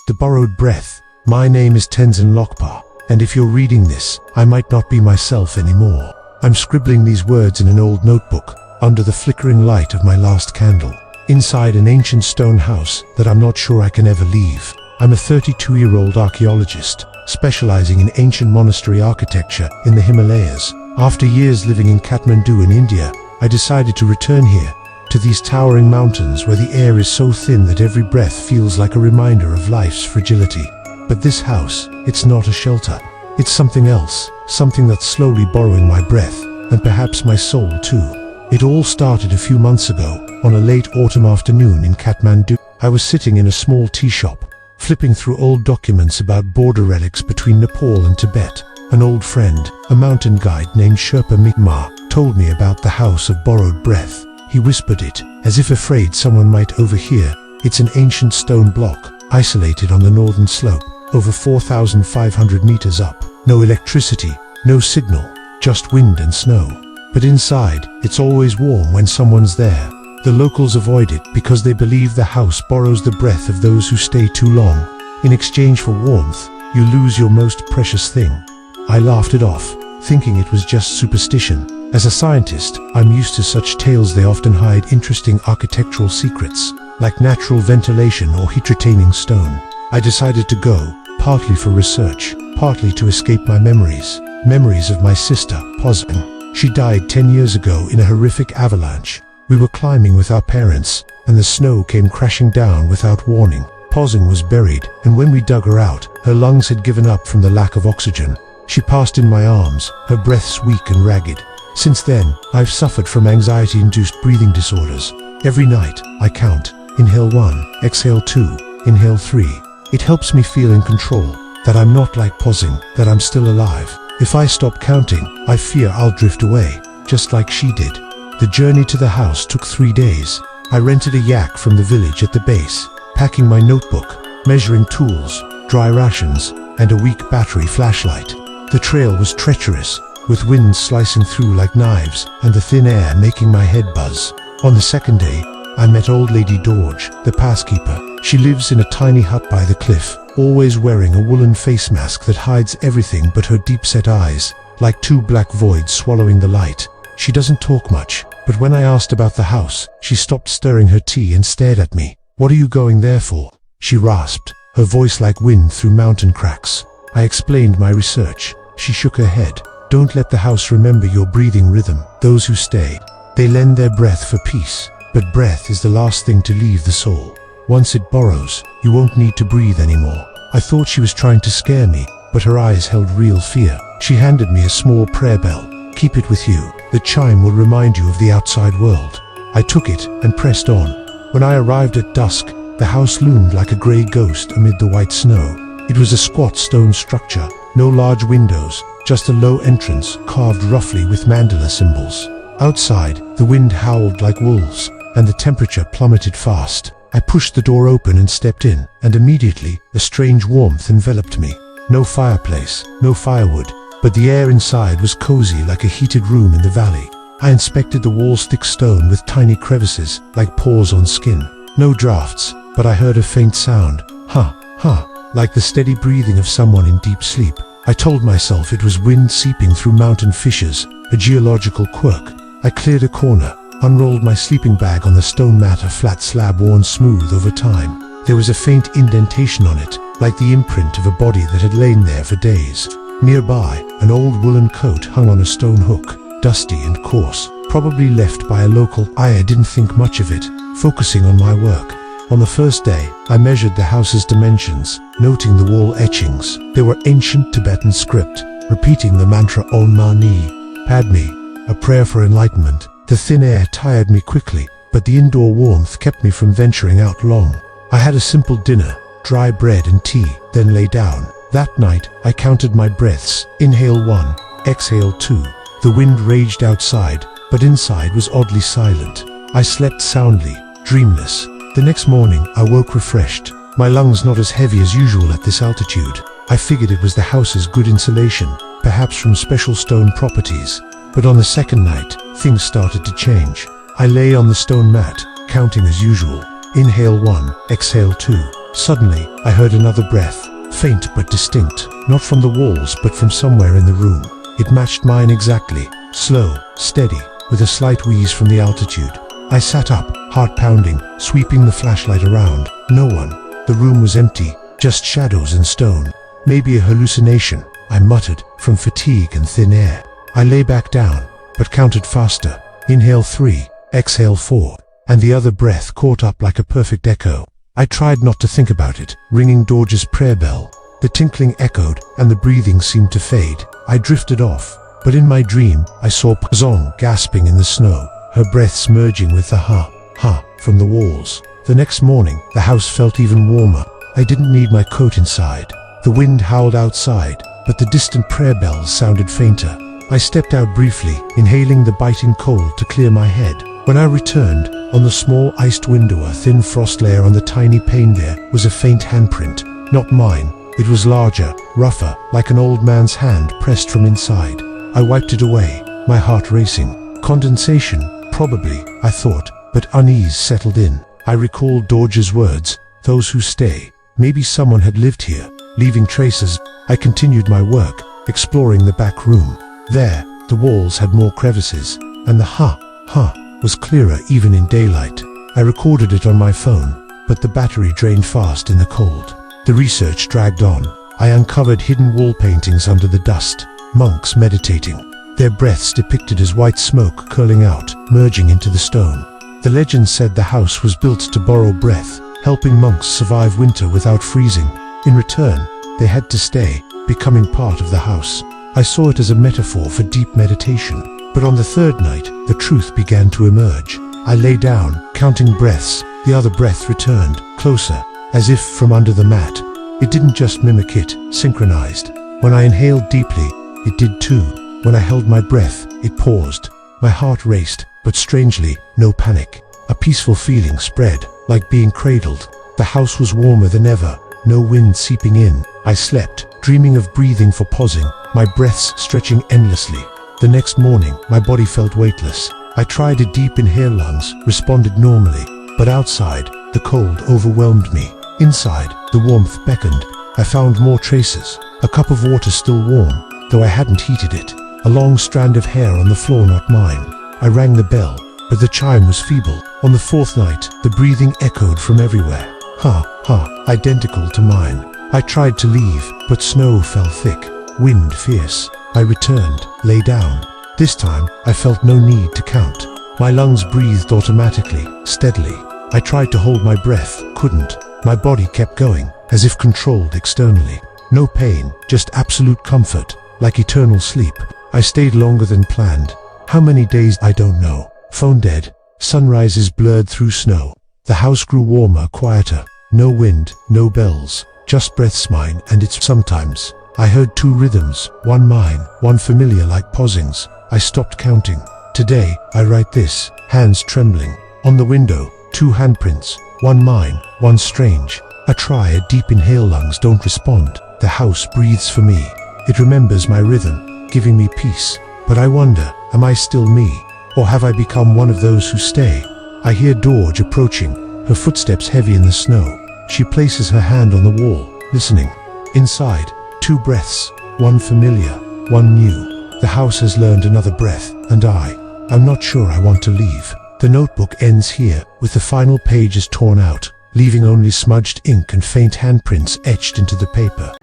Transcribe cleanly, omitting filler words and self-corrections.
The borrowed breath. My name is Tenzin Lhakpa, and if you're reading this, I might not be myself anymore. I'm scribbling these words in an old notebook, under the flickering light of my last candle, inside an ancient stone house that I'm not sure I can ever leave. I'm a 32-year-old archaeologist, specializing in ancient monastery architecture in the Himalayas. After years living in Kathmandu in India, I decided to return here, to these towering mountains where the air is so thin that every breath feels like a reminder of life's fragility. But this house, it's not a shelter. It's something else, something that's slowly borrowing my breath, and perhaps my soul too. It all started a few months ago, on a late autumn afternoon in Kathmandu. I was sitting in a small tea shop, flipping through old documents about border relics between Nepal and Tibet. An old friend, a mountain guide named Sherpa Mikma, told me about the House of Borrowed Breath. He whispered it, as if afraid someone might overhear. It's an ancient stone block, isolated on the northern slope, over 4,500 meters up. No electricity, no signal, just wind and snow. But inside, it's always warm when someone's there. The locals avoid it because they believe the house borrows the breath of those who stay too long. In exchange for warmth, you lose your most precious thing. I laughed it off, thinking it was just superstition. As a scientist, I'm used to such tales. They often hide interesting architectural secrets, like natural ventilation or heat-retaining stone. I decided to go, partly for research, partly to escape my memories of my sister, Tenzin. She died 10 years ago in a horrific avalanche. We were climbing with our parents, and the snow came crashing down without warning. Tenzin was buried, and when we dug her out, her lungs had given up from the lack of oxygen. She passed in my arms, her breaths weak and ragged. Since then, I've suffered from anxiety-induced breathing disorders. Every night, I count. Inhale 1, exhale 2, inhale 3. It helps me feel in control, that I'm not like Tenzin, that I'm still alive. If I stop counting, I fear I'll drift away, just like she did. The journey to the house took 3 days. I rented a yak from the village at the base, packing my notebook, measuring tools, dry rations, and a weak battery flashlight. The trail was treacherous, with winds slicing through like knives and the thin air making my head buzz. On the second day, I met old lady Dorje, the passkeeper. She lives in a tiny hut by the cliff, always wearing a woolen face mask that hides everything but her deep-set eyes, like two black voids swallowing the light. She doesn't talk much, but when I asked about the house, she stopped stirring her tea and stared at me. "What are you going there for?" she rasped, her voice like wind through mountain cracks. I explained my research. She shook her head. "Don't let the house remember your breathing rhythm. Those who stay, they lend their breath for peace. But breath is the last thing to leave the soul. Once it borrows, you won't need to breathe anymore." I thought she was trying to scare me, but her eyes held real fear. She handed me a small prayer bell. "Keep it with you. The chime will remind you of the outside world." I took it and pressed on. When I arrived at dusk, the house loomed like a grey ghost amid the white snow. It was a squat stone structure, no large windows, just a low entrance carved roughly with mandala symbols. Outside, the wind howled like wolves, and the temperature plummeted fast. I pushed the door open and stepped in, and immediately, a strange warmth enveloped me. No fireplace, no firewood, but the air inside was cozy like a heated room in the valley. I inspected the walls, thick stone with tiny crevices, like pores on skin. No drafts, but I heard a faint sound. Like the steady breathing of someone in deep sleep. I told myself it was wind seeping through mountain fissures, a geological quirk. I cleared a corner, unrolled my sleeping bag on the stone mat, a flat slab worn smooth over time. There was a faint indentation on it, like the imprint of a body that had lain there for days. Nearby, an old woolen coat hung on a stone hook, dusty and coarse, probably left by a local. I didn't think much of it, focusing on my work. On the first day, I measured the house's dimensions, noting the wall etchings. They were ancient Tibetan script, repeating the mantra Om Mani Padme, a prayer for enlightenment. The thin air tired me quickly, but the indoor warmth kept me from venturing out long. I had a simple dinner, dry bread and tea, then lay down. That night, I counted my breaths. Inhale 1, exhale 2. The wind raged outside, but inside was oddly silent. I slept soundly, dreamless. The next morning, I woke refreshed, my lungs not as heavy as usual at this altitude. I figured it was the house's good insulation, perhaps from special stone properties. But on the second night, things started to change. I lay on the stone mat, counting as usual. Inhale 1, exhale 2. Suddenly, I heard another breath, faint but distinct, not from the walls but from somewhere in the room. It matched mine exactly, slow, steady, with a slight wheeze from the altitude. I sat up, heart pounding, sweeping the flashlight around. No one. The room was empty, just shadows and stone. Maybe a hallucination, I muttered, from fatigue and thin air. I lay back down, but counted faster. Inhale 3, exhale 4, and the other breath caught up like a perfect echo. I tried not to think about it, ringing Dorje's prayer bell. The tinkling echoed, and the breathing seemed to fade. I drifted off, but in my dream, I saw Zong gasping in the snow, her breaths merging with the ha from the walls. The next morning, the house felt even warmer. I didn't need my coat inside. The wind howled outside, but the distant prayer bells sounded fainter. I stepped out briefly, inhaling the biting cold to clear my head. When I returned, on the small iced window, a thin frost layer on the tiny pane there, was a faint handprint. Not mine. It was larger, rougher, like an old man's hand pressed from inside. I wiped it away, my heart racing. Condensation, probably, I thought, but unease settled in. I recalled Dorje's words, those who stay. Maybe someone had lived here, leaving traces. I continued my work, exploring the back room. There, the walls had more crevices, and the ha was clearer even in daylight. I recorded it on my phone, but the battery drained fast in the cold. The research dragged on. I uncovered hidden wall paintings under the dust, monks meditating, their breaths depicted as white smoke curling out, merging into the stone. The legend said the house was built to borrow breath, helping monks survive winter without freezing. In return, they had to stay, becoming part of the house. I saw it as a metaphor for deep meditation. But on the third night, the truth began to emerge. I lay down, counting breaths. The other breath returned, closer, as if from under the mat. It didn't just mimic it, synchronized. When I inhaled deeply, it did too. When I held my breath, it paused. My heart raced, but strangely, no panic. A peaceful feeling spread, like being cradled. The house was warmer than ever, no wind seeping in. I slept, dreaming of breathing for pausing, my breaths stretching endlessly. The next morning, my body felt weightless. I tried a deep inhale, lungs responded normally. But outside, the cold overwhelmed me. Inside, the warmth beckoned. I found more traces. A cup of water still warm, though I hadn't heated it. A long strand of hair on the floor, not mine. I rang the bell, but the chime was feeble. On the fourth night, the breathing echoed from everywhere. Identical to mine. I tried to leave, but snow fell thick, wind fierce. I returned, lay down. This time, I felt no need to count. My lungs breathed automatically, steadily. I tried to hold my breath, couldn't. My body kept going, as if controlled externally. No pain, just absolute comfort, like eternal sleep. I stayed longer than planned. How many days, I don't know. Phone dead. Sunrises blurred through snow. The house grew warmer, quieter. No wind, no bells. Just breaths, mine and its. Sometimes I heard two rhythms, one mine, one familiar, like pausings. I stopped counting. Today, I write this, hands trembling. On the window, two handprints, one mine, one strange. I try a deep inhale, lungs don't respond. The house breathes for me. It remembers my rhythm, giving me peace. But I wonder, am I still me? Or have I become one of those who stay? I hear Dorje approaching, her footsteps heavy in the snow. She places her hand on the wall, listening. Inside, two breaths, one familiar, one new. The house has learned another breath, and I'm not sure I want to leave. The notebook ends here, with the final pages torn out, leaving only smudged ink and faint handprints etched into the paper.